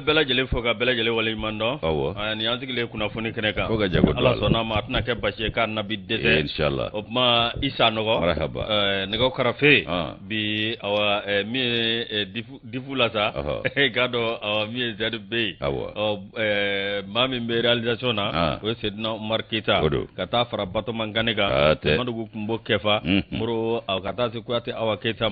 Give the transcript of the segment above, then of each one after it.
bela jele fo ka bela jele wali mando ni antiki le kuna foni keneka ala sona ma atna ke bashi kan nabi dete inshallah opma isa nogo marhaba nego karafe bi awa mi difula sa gado awa mi zbe mami be realisation na we sedna Umar Keita kata fara bato manganega mandugo kumbo kefa muro aw kata se kuate awa Keita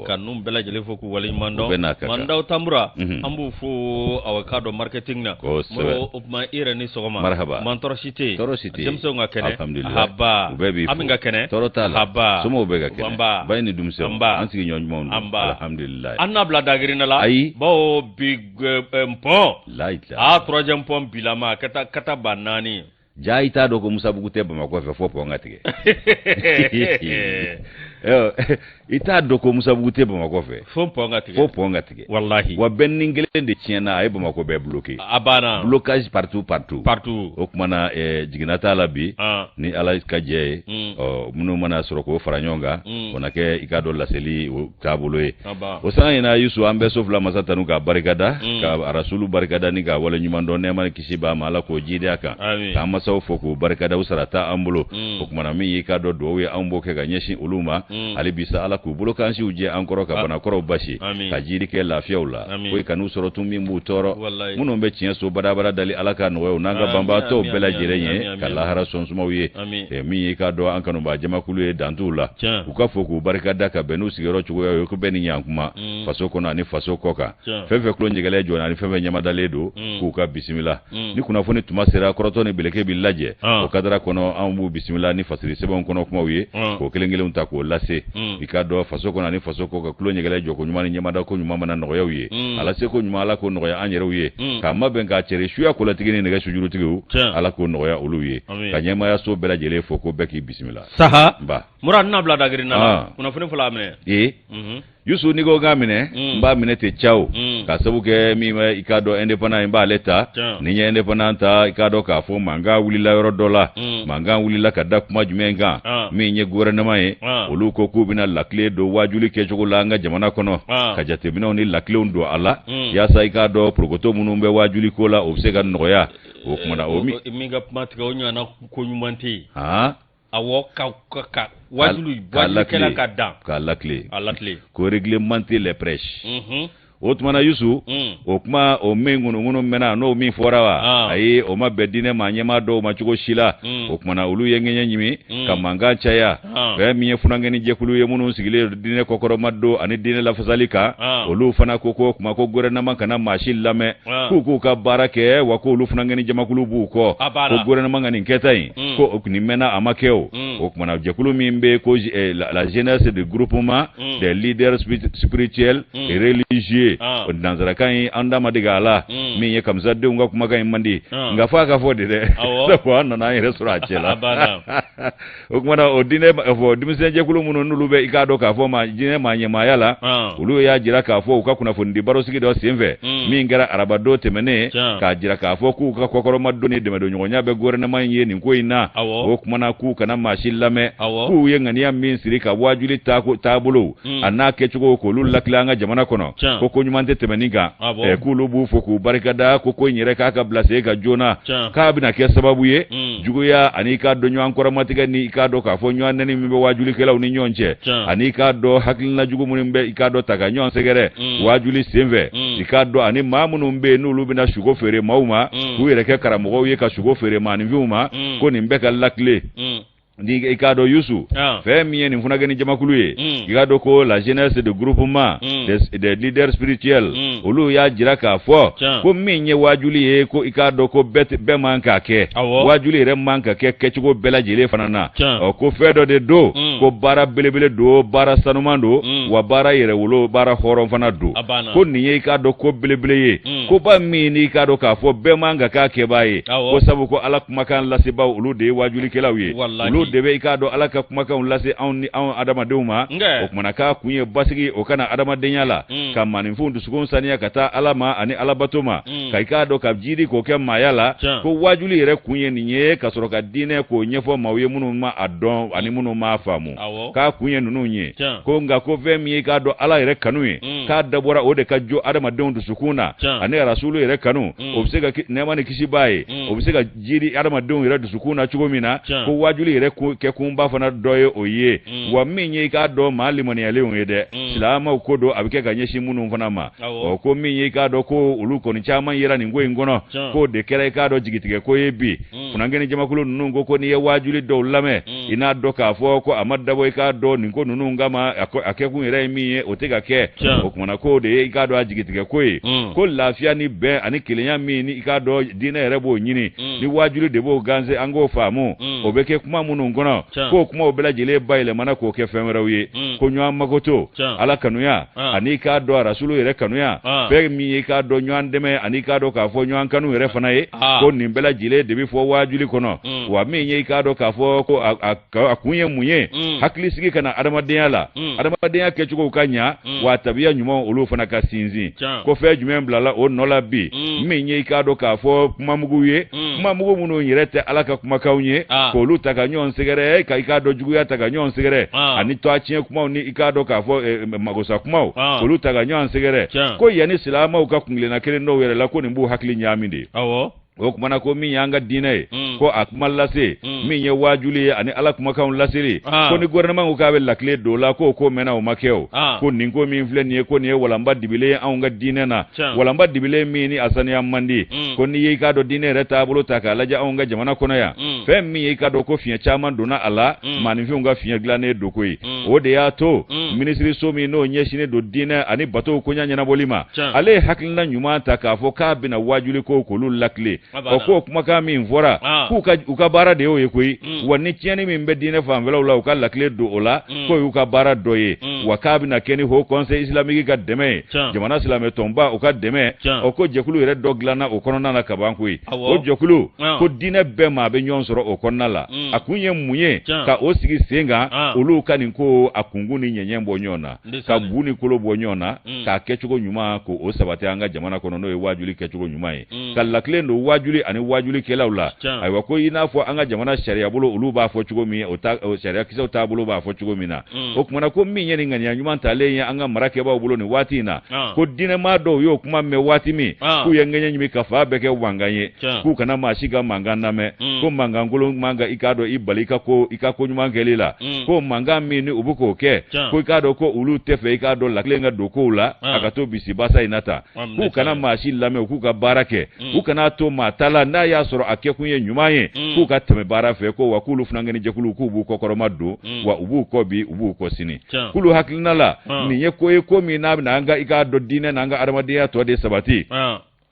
kanum bela jele fo ku wali mando mando tambura ambu fo awakado marketing na mo opma ira ni sogoma mantorosite demso nga kene haba aminga kene haba somo bega kene bayni dumse ansigi nyonj mon alhamdulillah anna bla dagirina la bo big mpo a troisième pont bilama kata banani jaita do ko musabugu tebe mako fe fopo ngatige ita doko musabugu tebe mako fe fopo ngatige wallahi wa beningele de tiena ay bamako be bloqué abana blocage partout okumana jiginata la bi ni ala kaje munu mana soroko faranyonga onake ikado la seli tabulo o sanina yusu ambe sofla masatanu ka barikada ka rasulu barikada ni ga wala nyumando ne man kishiba mala ko jide aka kama saw foko barikada usarata ambulo okumana mi ikado dowe ambo ke ganyeshi uluma ali bisa ala ku bulokanshi uje ankoro ka bana koro bashi ka jidi ke lafiyaula ko kanu soro tummi mutoro muno be cien so bada dali alaka no nanga bamba to bela jirenye kala hara sonsuma wiye mi ikado ankano ba jama kulu dantula uka foko barikada ka benu sigero chugo yo ko beni yankuma faso kono ani faso koka fefe klo njegele jona ni fefe nyama daledo ku ka bismillah ni kuna foni tumasera koroto ne bileke billaje o kadara kono ambu bismillah ni fasiri sebon kono kuma wiye ko kelengele unta ko lase ikado faso kono ani faso koka klo njegele joko nyuma ni nyama da ko nyuma mana no yawiye ala se ko nyuma ala ko no ya anyere wiye ka maben ka chere shuya ko latigini ne ga shujuru tigu ala ko no ya uluye ka nyama ya so bela jele foko beki bismillah saha ba muran na bla dagiri na kuna funi fula amene yusu nigo gamine mba minete chao ka sabuke mi ikado independent mba leta ninye independent ikado ka fo manga wulila yoro dola manga wulila kada kuma jumenga mi nye gouvernement olu ko kubina lakle do wajuli ke chokolanga jamana kono ka jate bino ni lakle undo ala ya sa ikado progoto munumbe wajuli kola obsega noya o kuma da o mi ga matika onya na ko nyumanti awo ka wajulu kala ka lakle ko réglementer les prêches otmana yusu okuma o menguno mena no mi forawa ayi o mabedine manyema do machugo shila okuma ulu yengenye nyimi kamanga chaya ga mi funangeni jekulu ye munu sigile dine kokoro maddo ani dine la fazalika olu fana koko kuma ko gore na makana mashil lame kuku ka barake wako ulu funangeni jamakulu buko ko gore na mangani nketai ko okuni mena amakeo okuma jekulu mimbe ko la jeunesse de groupement des leaders spirituels et religieux danzara kan anda madigala mi ye kamza de unga kuma kan mandi nga fa ka fodi de ko anna na yere sura chela o kuma na odine fo dimise je kulu muno nulube ikado ka fo ma jine ma nyema yala ulu ya jira ka fo ka kuna fundi baro sigi do semve mi ngara arabado temene ka jira ka fo ku ka kokoro maddo ni de medo nyonya be gore na man ye ni ko ina o kuma na ku kana mashillame ku ye ngani ya min sirika wajuli tabulo anake chugo ko lullaklanga jamana kono ko nyumante temeniga kulu bu foku barikada ko nyere ka blase ka jona ka bina ke sababu ye jugoya anika do nyu ankora matiga ni ikado ka fo nyu anani mbe wajuli kela uni nyonche anika do hakilina jugo munimbe ikado taka nyon segere wajuli semve ikado ani mamunu mbe nulu bina shugo fere mauma ku yere ke karamogo ye ka shugo fere mani viuma ko ni mbe ka lakle ni ikado yusu femi ni mfuna gani jamakulu ye ikado ko la jeunesse de groupement des leaders spirituels olu ya jiraka fo ko minye wajuli ye ko ikado ko be manka ke wajuli re manka ke chugo bela jile fanana ko fedo de do ko bara belebele do bara sanumando wa bara yere wolo bara horon fana do ko niye ikado ko belebele ye ko ba mini ikado ka fo be manka ka ke baye ko sabu ko ala kuma kan lasiba olu de wajuli kelawiye olu o de be ka do ala ka kuma kan lase an adamadenw ma o kuma ka kunye basigi o kana adamadenya la ka maninfu dusukun saniya ka taa ala ma ani alabato ma ka do ka jiri ko kɛ maaya la ko wajuli yɛrɛ kunye nin ye ka sɔrɔ ka diinɛ ko ɲɛfɔ maaw ye minnu ma a dɔn ani minnu ma faamu k'a kunye ninnu ye ko nka ko fɛn min ye k'a dɔn ala yɛrɛ kanu ye k'a dabɔra o de ka jo adamadenw dusukun na ani rasulu yɛrɛ kanu o bɛ se ka nɛɛma ni kisi b'a ye o bɛ se ka jiri adamadenw yɛrɛ dusukun na cogo min na ko wajuli yɛrɛ kɛ kunba fana dɔ ye o ye wa min ye k'a dɔn maa limaniyalenw ye dɛ silamaw ko don a bɛ kɛ ka ɲɛsin minnu fana ma o ko min ye k'a dɔn ko olu kɔni caman yera nin ko in kɔnɔ k'o de kɛra i k'a dɔn jigitigɛ ko ye bi kunnangɛni jamakulu ninnu ko n'i ye wajuli dɔw lamɛn i n'a dɔn k'a fɔ ko a ma dabɔ i k'a dɔn nin ko ninnu kama a kɛkun yɛrɛ ye min ye o tɛ ka kɛ o kumana k'o de ye i k'a dɔn a jigitigɛ ko ye ko lafiya ni bɛn ani kelenya min ni i k'a dɔn diinɛ yɛrɛ b'o ɲini ni wajuli de b'o ganse an k'o faamu o bɛ kɛ kuma minnu kɔnɔ k'o kumaw bɛɛ lajɛlen bayɛlɛmana k'o kɛ fɛn wɛrɛw ye ko ɲɔgɔn makoto ala kanuya ani k'a dɔn rasulu yɛrɛ kanuya fɛn min ye k'a dɔn ɲɔgɔn dɛmɛ ani k'a dɔn k'a fɔ ɲɔgɔn kanu yɛrɛ fana ye ko nin bɛɛ lajɛlen de bɛ fɔ wajuli kɔnɔ wa min ye k'a dɔn k'a fɔ ko a kun ye mun ye hakili sigi ka na adamadenya la adamadenya kɛcogow ka ɲa wa tabiya ɲuman olu fana ka sinsin ko fɛn jumɛn bilala o nɔ la bi min ye k'a dɔn k'a fɔ kumamugu ye kumamugu minnu yɛrɛ tɛ ala ka kumakanw ye k'olu ta ka ɲɔgɔn sɛgɛrɛ ka i k'a dɔn juguya ta ka ɲɔgɔn sɛgɛrɛ ani tɔ tiɲɛ kumaw ni i k'a dɔn k'a fɔ magosa kumaw k'olu ta ka ɲɔgɔn sɛgɛrɛ ko yanni silamaw ka kungilenna kelen dɔw yɛrɛ la ko nin b'u hakili ɲaami de o kumana ko min y'an ka diinɛ ye ko a kuma lase min ye wajuli ye ani ala kumakanw laseli ko ni gouvernement ko k'a bɛ lakile don la k'o ko mɛnna o ma kɛ o ko nin ko min filɛ nin ye ko nin ye walanba dibilen ye anw ka diinɛ na walanba dibilen min ni a saniya man di ko n'i ye k'a dɔn diinɛ yɛrɛ taabolo ta k'a lajɛ anw ka jamana kɔnɔ yan fɛn min ye k'a dɔn ko fiɲɛ caman donna a la maaninfinw ka fiɲɛ dilannen don koyi o de y'a to minisiriso min n'o ɲɛsinnen don diinɛ ani batow koɲa ɲɛnabɔli ma ale ye hakilina ɲuman ta k'a fɔ k'a bɛna wajuli ko k'olu lakile o ko kumakan min fɔra k'u ka baara de y'o ye koyi wa ni tiɲɛni min bɛ diinɛ fanfɛlaw la u ka lakile don o la k'o y'u ka baara dɔ ye wa k'a bɛna kɛ ni Haut Conseil islamique ka dɛmɛ ye jamana silamɛ tɔnba u ka dɛmɛ o ko jɛkulu yɛrɛ dɔ dilanna o kɔnɔna na ka ban koyi o jɛkulu ko diinɛ bɛɛ ma a bɛ ɲɔgɔn sɔrɔ o kɔnɔna la a kun ye mun ye ka o sigi sen kan olu ka nin ko a kunkun ni ɲɛɲɛ bɔ ɲɔgɔn na ka bu ni kolo bɔ ɲɔgɔn na k'a kɛcogo ɲuman k'o sabati an ka jamana kɔnɔ n'o ye wajuli kɛcogo ɲuman ye ka lakile don wajuli ani wajulikɛlaw la ayiwa ko i n'a fɔ an ka jamana sariya bolo olu b'a fɔ cogo min o sariya kisɛw taabolo b'a fɔ cogo min na o kumana ko min ye nin ŋaniya ɲuman talen ye an ka marakɛbaaw bolo nin waati in na ko diinɛmaa dɔw y'o kuma mɛn waati min k'u ye ŋɛɲɛ ɲimi ka fa bɛɛ kɛ wangan ye k'u kana maa si ka mankan lamɛn ko mankankolon man kan i k'a dɔn i bali i ka ko ɲuman kɛli la ko mankan min ni u bɛ k'o kɛ ko i k'a dɔn ko olu tɛ fɛ i k'a dɔn lakile ka don kow la a ka to bisi basa in na ta k'u kana maa si lamɛn u k'u ka baara kɛ u kana to maa ta la n'a y'a sɔrɔ a kɛkun ye ɲuman ye k'u ka tɛmɛ baara fɛ ko wa k'ulu funankɛni jɛkulu k'u b'u kɔkɔrɔma don wa u b'u kɔ bi u b'u kɔ sini k'ulu hakilina la nin ye ko ye ko min n'a bɛna an ka i k'a dɔn diinɛ n'an ka adamadenya tɔ de sabati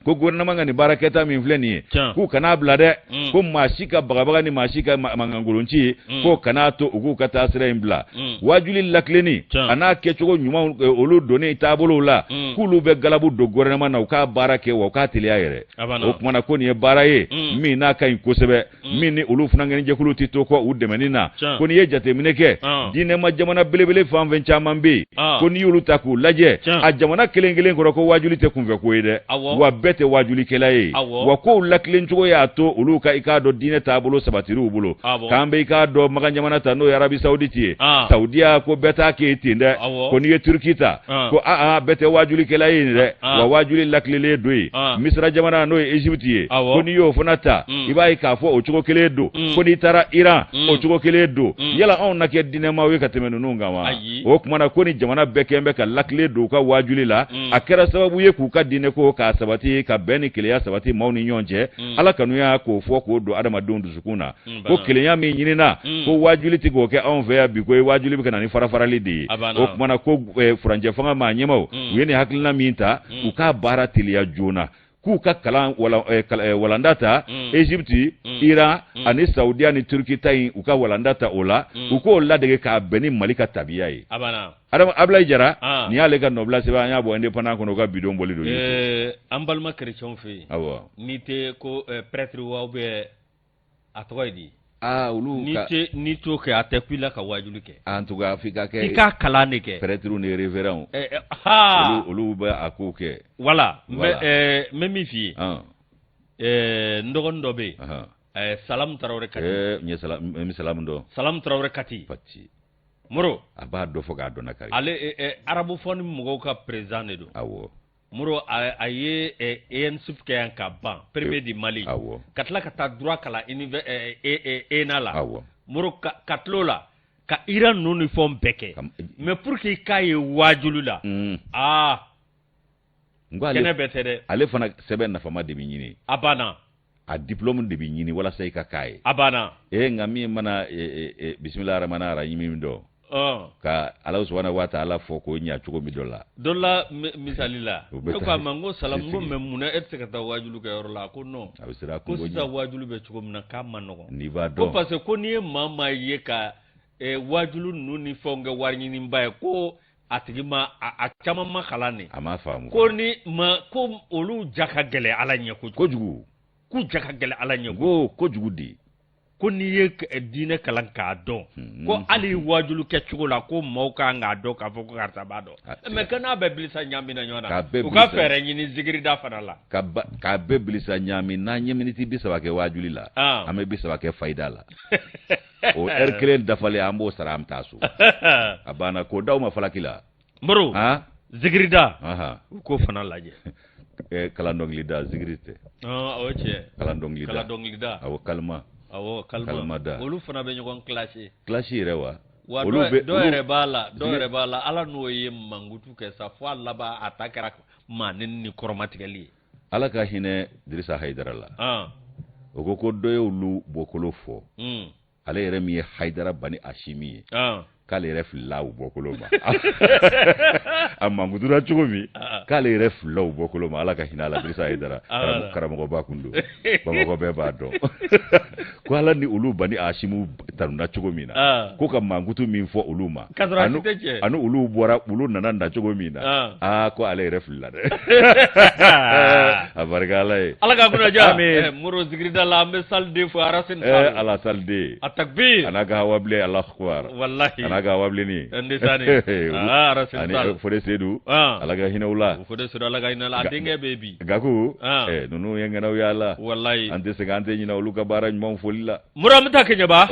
ko gouvernement ka nin baarakɛta min filɛ nin ye k'u kan'a bila dɛ ko maa si ka bagabaga ni maa si ka mankankolonci ye k'o kan'a to u k'u ka taa sira in bila wajuli lakilenni a n'a kɛcogo ɲuman olu donni taabolow la k'ulu bɛ galabu don gouvernement na u k'a baara kɛ wa u k'a teliya yɛrɛ o kumana ko nin ye baara ye min n'a ka ɲi kosɛbɛ min ni olu funankɛni jɛkulu tɛ to kɔ u dɛmɛni na ko n'i ye jateminɛ kɛ diinɛma jamana belebele fan fɛn caman bɛ yen ko n'i y'olu ta k'u lajɛ a jamana kelen kelen kɔrɔ ko wajuli tɛ kunfɛ ko ye dɛ wa bɛɛ tɛ wajulikɛla ye wa kow lakilen cogo y'a to olu ka i k'a dɔn diinɛ taabolo sabatiriw bolo k'an bɛ i k'a dɔn magan jamana ta n'o ye Arabi Saoudite ye Saudiya ko bɛɛ t'a kɛ ten dɛ ko n'i ye Turki ta ko bɛɛ tɛ wajulikɛla ye nin dɛ wa wajuli lakilelen don yen Misira jamana n'o ye Egypte ye ko n'i y'o fana ta i b'a ye k'a fɔ o cogo kelen don ko n'i taara Iran o cogo kelen don yala anw na kɛ diinɛmaw ye ka tɛmɛ ninnu kan wa o kumana ko ni jamana bɛɛ kɛn bɛ ka lakile don u ka wajuli la a kɛra sababu ye k'u ka diinɛ ko k'a sabati ka bɛn ni kelenya sabati maaw ni ɲɔgɔn cɛ ala kanu y'a k'o fɔ k'o don adamadenw dusukun na ko kelenya min ɲinina ko wajuli tɛ k'o kɛ anw fɛ yan bi ko wajuli bɛ ka na ni farafarali de ye o kumana ko furancɛ fanga maa ɲɛmaw u ye nin hakilina min ta u k'a baara teliya joona k'u ka kalan walanda ta Egypte Iran ani Saudiya ni Turki ta in u ka walanda ta o la u k'o ladege k'a bɛn ni Mali ka tabiya ye Ablaye Jara ni y'ale ka nɔbila sɛbɛn an y'a bɔ indépendant kɔnɔ u ka bidon bɔli don an balima chrétien fɛ yen n'i tɛ ko prêtre wa ou bien a tɔgɔ ye di ulu ni to ke atepila ka wajulu ke en tout cas fika ke ika kalane ke prêtre ne révérend ulu ba akuke voilà mais mi fi ndogon dobe salam tarawre kati nye salam ndo salam tarawre kati pati moro aba do foga do nakari ale arabu foni mugo ka président do awo muro aye ENSUP ke an ka ban premier di Mali awo katla kata droit kala enala awo muro katlola ka Iran uniforme beke mais pour que kaye wajulula ngwale betere ale fana seben na fama de binyini abana a diplôme de binyini wala sai ka kai abana ngami mana bismillahir rahmanir rahim do ka Allah subhanahu wa ta'ala fo ko nya chugo mi dolla misalila ko mango salam ngo memuna etsekata wajulu ka yorla ko no abisira ko sa wajulu be chugo mna kama no ni ba do ko parce que ko ni mama ye ka wajulu nuni fonga warni ni mbaye ko atigima a chama makalani ama famu ko ni ma ko olu jaka gele ala nya ko jugu ku jaka gele ala nya ko jugu di ko ni ye dine kalan ka don ko ali wajulu ke chugola ko mauka nga do ka foko karta bado me kana be bilisa nyami na nyona u ka fere nyini zigiri da fanala ka be bilisa nyami na nyami ti bisa wa ke wajuli la ame bisa wa ke faida la o erkelen da fale ambo saram tasu abana ko daw ma falakila mburu zigiri da ko fanala je kalandong lida zigirite oche kalandong lida awo kalma awo kalma olu fana be nyogon classe rewa olu be do rebala ala no yem mangutu ke sa fo laba atakara manin ni koromatigali ala ka hine Dirisa Haidara la ogoko doye olu bokolo fo ala yere mi Haidara bani Hashimi kale ref law bokolo ma amma ngudura chugomi kale ref law bokolo ma ala ka hinala Dirisa Haidara karamo ba kundu bamako be ba do ko ala ni ulu bani Hashimu tarunda chugomi na ko kam mangutu min fo uluma anu ulu bora ulu nananda chugomi na ko ale ref la de abargala ala ka kuna jami muro zigrida la me salde fo arasin ala salde atakbir anaga wable Allah akbar wallahi anaga wable ni ndisani arasin sal fode sedu alaga hinawla fode sedu alaga hinala dinge baby gaku nunu yengena yalla wallahi ante segante nyina uluka baraj mom folila mura mta kenya ba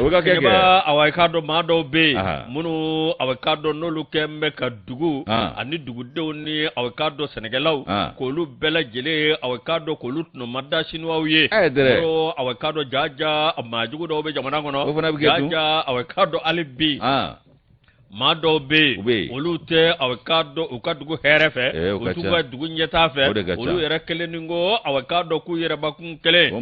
awai kado mado be munu awai kado no lukembe ka dugu ani dugu dewni awai kado senegalaw ko lu bela jele awai kado ko lutno madda shinwawiye muro awai kado jaja amajugo do be jamana ngono jaja awai kado alibi mado be olute awakado ukadugo herefe utuga dugu nyeta fe olu yere kele ningo awakado ku yere bakun kele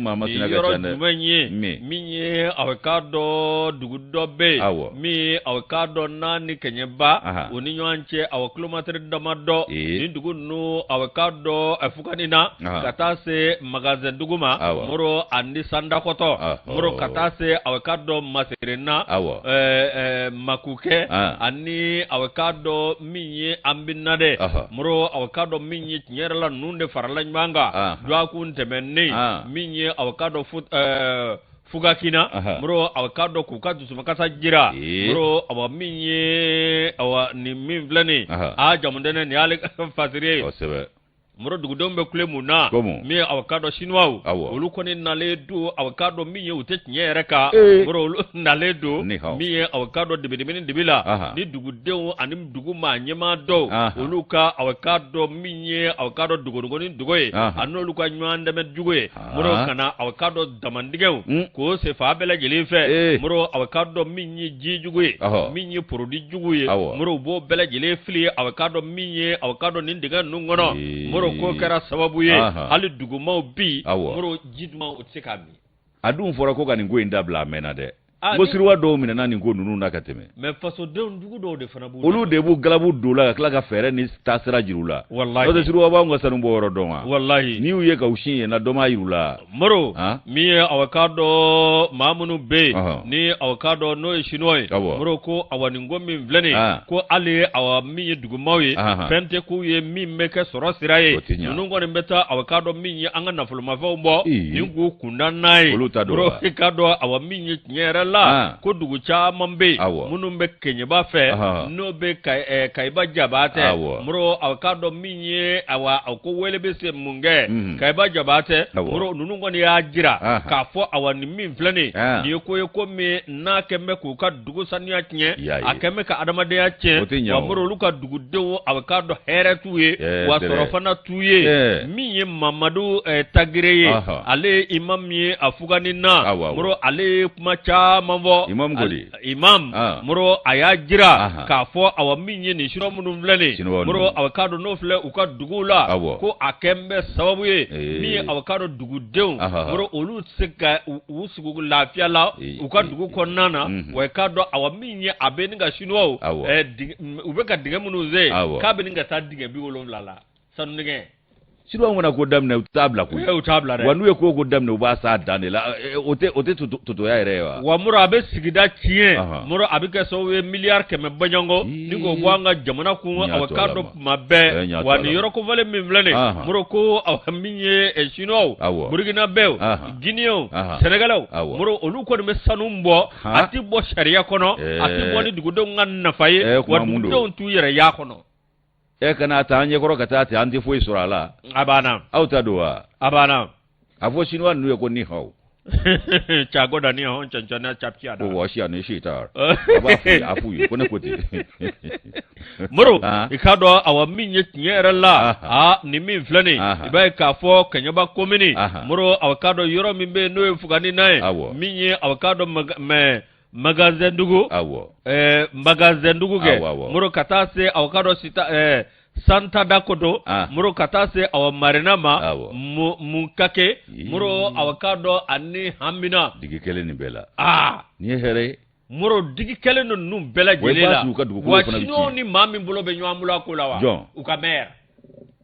yoro dumenye minye awakado dugu dobe mi awakado nani kenyeba oni nyanche awakilometre damado ni dugu nu awakado afukanina katase magasin duguma moro andi sanda koto moro katase awakado maserena makuke ani awakado minye ambinade muro awakado minye nyerala nunde farala nyanga dwaku ntemenni minye awakado fugakina muro awakado kukadu sumakasa jira muro awa minye awa ni mimvlani jamundene ni ale fasire muro dugudombe kule muna mi awakado shinwau olu koni naledu awakado miye utet nyereka muro olu naledu miye awakado dibidibini dibila ni dugudewu anim duguma nyema do olu ka awakado miye awakado dugoni dugoye anu ka nywande med jugoye muro kana awakado damandigewu ko se fa bela jelefe muro awakado miye ji jugoye miye produit jugoye muro bo bela jele fili awakado miye awakado nindiga nungono muro ko kara sababu ye hali dugumaw bi moro jidma utikami adun fora ko kan ngo inda bla mena de Ngo siriwa dɔw minɛ na nin ko nunu na ka tɛmɛ. Mais fasodenw dugu dɔw de fana b'u. Olu de b'u galabu don la ka tila ka fɛɛrɛ ni taasira jiru la. Wallahi. N'o tɛ siriwa b'anw ka sanu bɔ yɔrɔ dɔn wa. Wallahi. N'i y'u ye ka u sin ye na dɔ m'a yiru la. Moro min ye aw ka dɔ maa minnu bɛ yen ni aw ka dɔ n'o ye chinois ye. Moro ko awa nin ko min filɛ nin ye ko hali awa min ye dugumaw ye fɛn tɛ k'u ye min bɛ kɛ sɔrɔ sira ye. Ninnu kɔni bɛ taa aw ka dɔ min ye an ka nafolomafɛnw bɔ ni k'u kunda n'a ye. Olu ta dɔn wa. Moro i ka dɔn awa min ye tiɲɛ yɛrɛ la ko dugu caman bɛ yen minnu bɛ Keɲeba fɛ n'o bɛ Kayiba Jabatɛ. Moro aw ka dɔn min ye awa ko wele bɛ se mun kɛ Kayiba Jabatɛ. Moro ninnu kɔni y'a jira k'a fɔ awa nin min filɛ nin ye ko ye ko min n'a kɛn bɛ k'u ka dugu sanuya tiɲɛ a kɛn bɛ ka adamadenya tiɲɛ wa Moro olu ka dugudenw aw ka dɔn hɛrɛ t'u ye wa sɔrɔ fana t'u ye min ye Mamadu Tagire ye ale ye imam ye a Fugani na Moro ale ye kuma caman fɔ imam Moro a y'a jira k'a fɔ awa min ye nin sira minnu filɛ nin Moro aw ka dɔn n'o filɛ u ka duguw la ko a kɛn bɛ sababu ye min ye aw ka dɔn dugudenw Moro olu tɛ se ka u sigi lafiya la u ka dugu kɔnɔna na wa i ka dɔn awa min ye a bɛ ni ka chinois u bɛ ka dingɛ minnu sen k'a bɛ ni ka taa dingɛ 70 la sanu dingɛ. Chinois mana ko daminɛ u t'a bila koyi. U t'a bila dɛ. Wa n'u ye ko daminɛ u b'a s'a dan de la o tɛ totoya yɛrɛ ye wa. Wa Moro a bɛ sigida tiɲɛ Moro a bɛ kɛ sababu ye miliyari 100 bɔɲɔgɔn ni k'o bɔ an ka jamana kun aw ka dɔn kuma bɛɛ wa nin yɔrɔ kofɔlen min filɛ nin Moro ko aw min ye chinois burkinabɛw guinéens sénégalais Moro olu kɔni bɛ sanu bɔ a ti bɔ sariya kɔnɔ a ti bɔ ni dugudenw ka nafa ye wa dugudenw t'u yɛrɛ y'a kɔnɔ. Kana taa an ɲɛkɔrɔ ka taa ten an tɛ foyi sɔrɔ a la. A banna. Aw ta don wa. A banna. A fɔ chinois ninnu ye ko ni hao. Cago da ni hao cancana capcia da. Ko wasi ani shitar. A b'a f'i a f'u ye ko ne ko ten. Moro i ka dɔn awa min ye tiɲɛ yɛrɛ la ni min filɛ nin i b'a ye k'a fɔ Kaɲaba commune Moro aw ka dɔn yɔrɔ min bɛ yen n'o ye Fugani na ye min ye aw ka dɔn magasin dugu magasin dugu kɛ Moro ka taa se aw ka dɔn Santa Dakoto Moro ka taa se aw Marina ma Munkake Moro aw ka dɔn ani Hamina digi kelen nin bɛɛ la ni ye hɛrɛ ye Moro digi kelen ninnu bɛɛ lajɛlen la wa Chinois ni maa min bolo bɛ ɲɔgɔn bolo a ko la wa u ka maire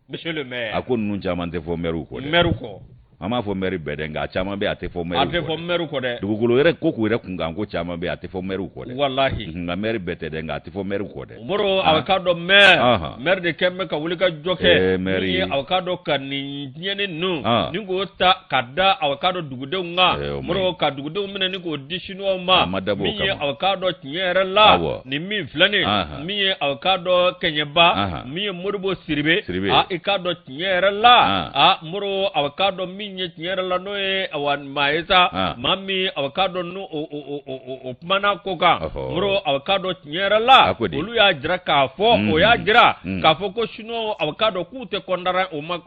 monsieur le maire a ko ninnu caman tɛ fɔ maire kɔ dɛ maire kɔ an b'a fɔ maire bɛɛ dɛ nka a caman bɛ a tɛ fɔ maire kɔ a tɛ fɔ maire kɔ dɛ dugukolo yɛrɛ ko k'u yɛrɛ kunkan ko caman bɛ a tɛ fɔ maire kɔ dɛ wallahi nka maire bɛɛ tɛ dɛ nka a tɛ fɔ maire kɔ dɛ Moro aw ka dɔn maire de kɛn bɛ ka wuli ka jɔ kɛ ni aw ka dɔn ka nin tiɲɛni ninnu ni k'o ta ka da aw ka dɔn dugudenw kan Moro ka dugudenw minɛ ni k'o di chinois ma min ye aw ka dɔn tiɲɛ yɛrɛ la ni min filɛ nin min ye aw ka dɔn Keɲeba min ye Modibo Siribe i ka dɔn tiɲɛ yɛrɛ la Moro aw ka dɔn min ye tiɲɛ yɛrɛ la n'o ye awa maa ye sa maa min aw ka dɔn n'o o kumana ko kan Moro aw ka dɔn tiɲɛ yɛrɛ la olu y'a jira k'a fɔ o y'a jira k'a fɔ ko chinois aw ka dɔn k'u tɛ kɔndara o ma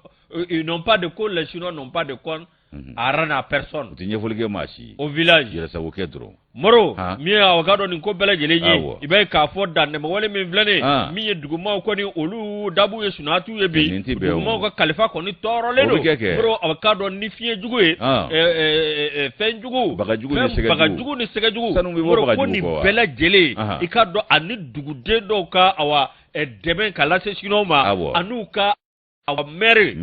ils n'ont pas de compte les chinois n'ont pas de compte à rendre à personne u tɛ ɲɛfɔli kɛ maa si au village yɛrɛsago kɛ dɔrɔn Moro min ye aw ka dɔn nin ko bɛɛ lajɛlen ye i b'a ye k'a fɔ dantɛmɛwale min filɛ nin min ye dugumaw kɔni olu dabu ye sunatiw ye bi dugumaw ka kalifa kɔni tɔɔrɔlen don Moro aw ka dɔn ni fiɲɛ jugu ye fɛn jugu bagajugu ni sɛgɛjugu Moro ko nin bɛɛ lajɛlen i ka dɔn ani duguden dɔw ka awa dɛmɛ ka lase chinois ma an'u ka awa maire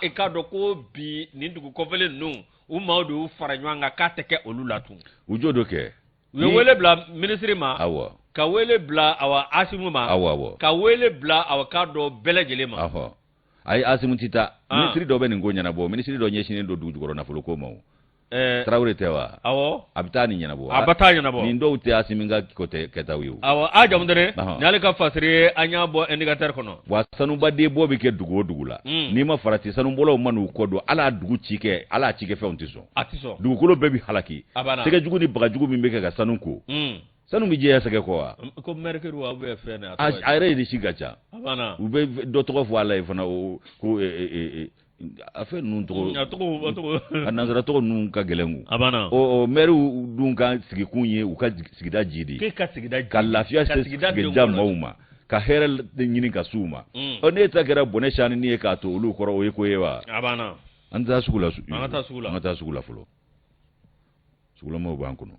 i ka dɔn ko bi nin dugu kɔfɛlen ninnu u maaw de y'u fara ɲɔgɔn kan k'a tɛ kɛ olu la tun u jo dɔ kɛ u ye wele bila ministre ma ka wele bila awa Asimu ma ka wele bila awa ka dɔn bɛɛ lajɛlen ma ayi Asimu tɛ taa ministre dɔ bɛ nin ko ɲɛnabɔ ministre dɔ ɲɛsinnen don dugu jukɔrɔ nafolo ko ma Tarawele tɛ wa a bɛ taa nin ɲɛnabɔ a bɛ taa ɲɛnabɔ nin dɔw tɛ Asimu ka kɛtaw ye a jamu tɛ ni ale ka fasiri an y'a bɔ indicateur kɔnɔ wa sanubaden bɔ bɛ kɛ dugu o dugu la n'i ma farati sanubɔlaw ma n'u kɔ don ala dugu ci kɛ ala cikɛfɛnw tɛ sɔn a tɛ sɔn dugukolo bɛɛ bɛ halaki sɛgɛjugu ni bagajugu min bɛ kɛ ka sanu ko sanu bɛ jɛya sɛgɛ kɔ wa ko maire wa bɛ fɛn na a yɛrɛ de si ka ca u bɛ dɔ tɔgɔ fɔ ala ye fana ko a fɛn ninnu tɔgɔ a nanzara tɔgɔ ninnu ka gɛlɛn o maire dun ka sigikun ye u ka sigida ji de ka lafiya se sigida maaw ma ka hɛrɛ ɲini ka s'u ma ne ta kɛra bɔnɛ sani ye k'a to olu kɔrɔ o ye ko ye wa an tɛ taa sugu la fɔlɔ sugulamaw b'an kɔnɔ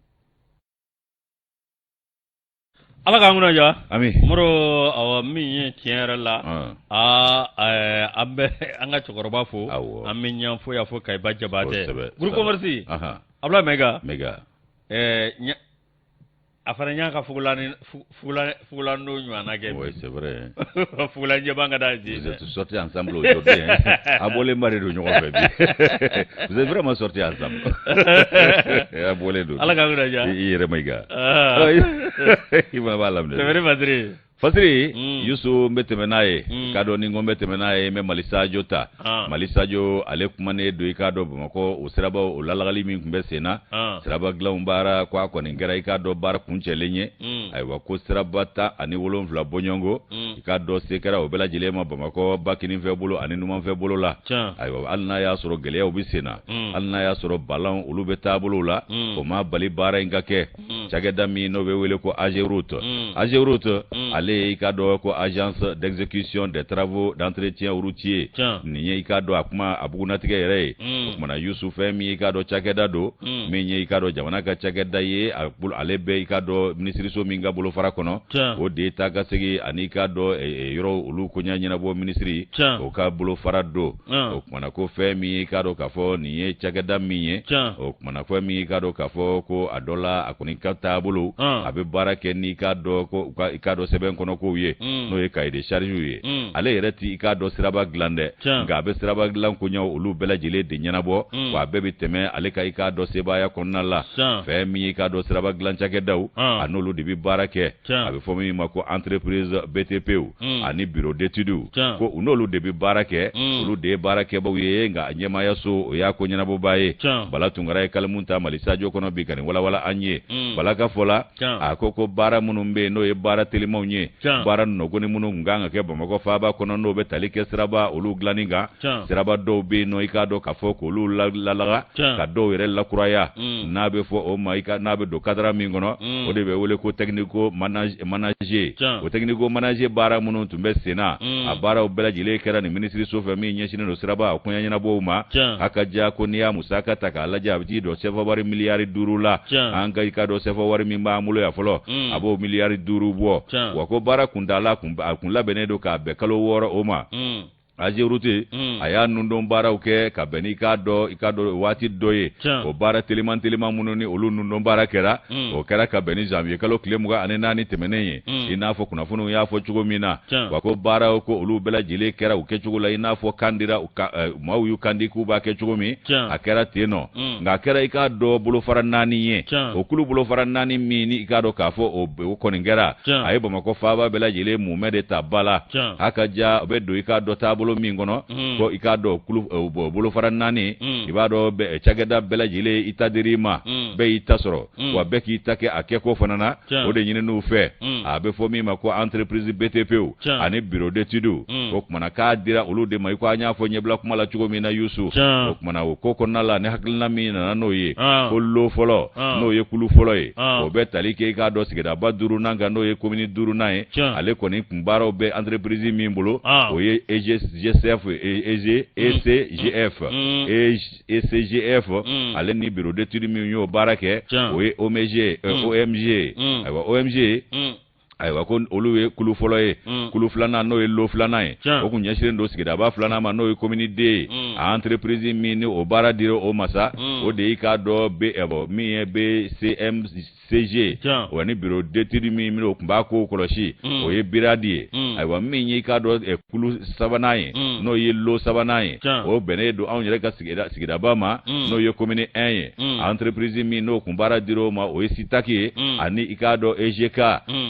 ala ka nguna ja ami moro awa min tiɲɛ la ambe anga chokoroba fo ami nyam fo ya fo kai ba jabate groupe commerce abla mega afara nya ka fugula no nyana ke oui c'est vrai fugula je banga daji vous êtes sortis ensemble aujourd'hui abole mari do nyoko be vous êtes vraiment sortis ensemble abole do ala ka nguna ja ire mega iba balam de c'est vrai madri Fasiri Yusu mbetemenaye kado ningo mbetemenaye me Malisa Jota Malisa Jo ale kumane do ikado bamako usiraba ulalagali min kumbe sena siraba glaumbara kwa ningera ikado bar kunchelenye aywa ko siraba ta ani wolonfla bonyongo ikado sekera obela jilema bamako bakini febulo ani numa febulo la aywa alna ya soro gele obisena alna ya soro balon ulube tabulo la o ma bali bara ingake chageda mi no wele ko Ageroute ikado ko agence d'exécution des travaux d'entretien routier ni ikado akuma abugunatige yere kuma Yusuf mi ikado chakeda do menye ikado jamana ka chakeda ye abul alebe ikado ministry so minga bolo farakono o de taga segi anikado yoro ulu kunya nyina bo ministry o ka bolo farado o kuma ko femi ikado kafo ni chakeda minye o kuma ko mi ikado kafo ko adola akunika tabulu abe barake ni ikado ko ikado seben kono ko ye no ye kay de charge ye ale yereti ikado siraba glande nga be siraba glan ko nyaw ulu bela jile de nyanabo wa bebe teme ale kay ikado seba ya konnala fe mi ikado siraba glan chake daw anolu de bi barake abe fomi mako entreprise BTP ani bureau d'études ko unolu de bi barake ulu de barake ba ye nga nyema ya so ya ko nyanabo baye bala tungara kalmunta Malisa Jo kono bi kan wala anye bala ka fola akoko bara munumbe no ye bara telimawnye bara nogoni munu nganga ke bamako faba kono no be talike siraba ulu glaninga siraba do be no ikado kafoko ulu lalaga ka do yere la kuraya nabe fo o maika nabe do kadra mingono o de be wole ko technico manager o technico manager bara munu tumbe sena a bara o bela jile kera ni ministry so fami nyeshine no siraba akunya nyina bo uma akaja ko niya musaka taka alaja abji do sefa bari miliyari durula anga ikado sefa wari mimba mulo ya folo abo miliyari duru bo wako bara kundala kunla benedo ka bekalo woro oma Ageroute aya nundon bara uke ka beni ikado wati doye o bara telema munoni olu nundon bara kera o kera ka beni janvier kalo klemuga anenani temeneye inafo kuna funu ya fo chugo mina wako bara ko olu bela jile kera uke chugo la inafo kandira mawu kandiku ba ke chugo mi akera teno nga kera ikado bulo fara nani ye o kulu bulo fara nani mini ikado kafo o koningera ayebo mako faba bela jile mumede tabala akaja obedo ikado tabulo mingono ko ikado kulu bolo fara nani ibado be chageda bela jile itadirima be itasoro wa be ki take akeko fanana o de nyine no fe abe fo mi mako entreprise BTP ani bureau d'études ko kuma ka dira ulu de mai ko anya fo nyebla kuma la chugo mi na Yusu ko kuma na ko nala ne hakilna mi na no ye ko lo folo no ye kulu folo ye o be talike ikado sigeda baduru nanga no ye komini duru nae ale ko ni kumbaro be entreprise mi mbolo o ye GCF ECGF ale ni bureau d'études mi yo barake o OMG aywa OMG aywa ko oluwe kulu folo ye kulu flana no ye lo flana ye o kun nyashire ndo sigida ba flana ma no ye community entreprise mi ni o bara dire o masa o de ka do be ebo mi e be CG wani bureau d'études mi o kumba ko koloshi o ye biradi aywa mi nyi ka do kulu sabana ye no ye lo sabana ye o bene do an yere ka sigida ba ma no ye community ye entreprise mi no kumbara dire ma o ye sitaki ani ikado EGK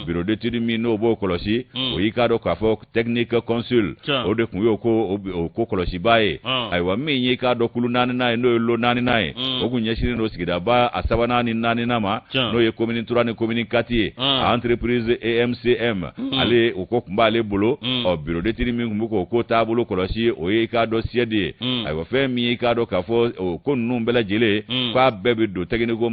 bureau d'études mi no bo koloshi o ikado kafo technique consul o de kun yo ko koloshi bae aywa mi nyi ka do kulu nani na no lo nani na o kun nyeshiri no sigida ba asabana ni nani na ma no ye community turani communicati entreprise AMCM ale o ko kumba ale bolo o bureau d'études mi kumbuko ko tabulo koloshi o ikado siede aywa fe mi ikado kafo o ko nnu bela jele kwa bebe do technique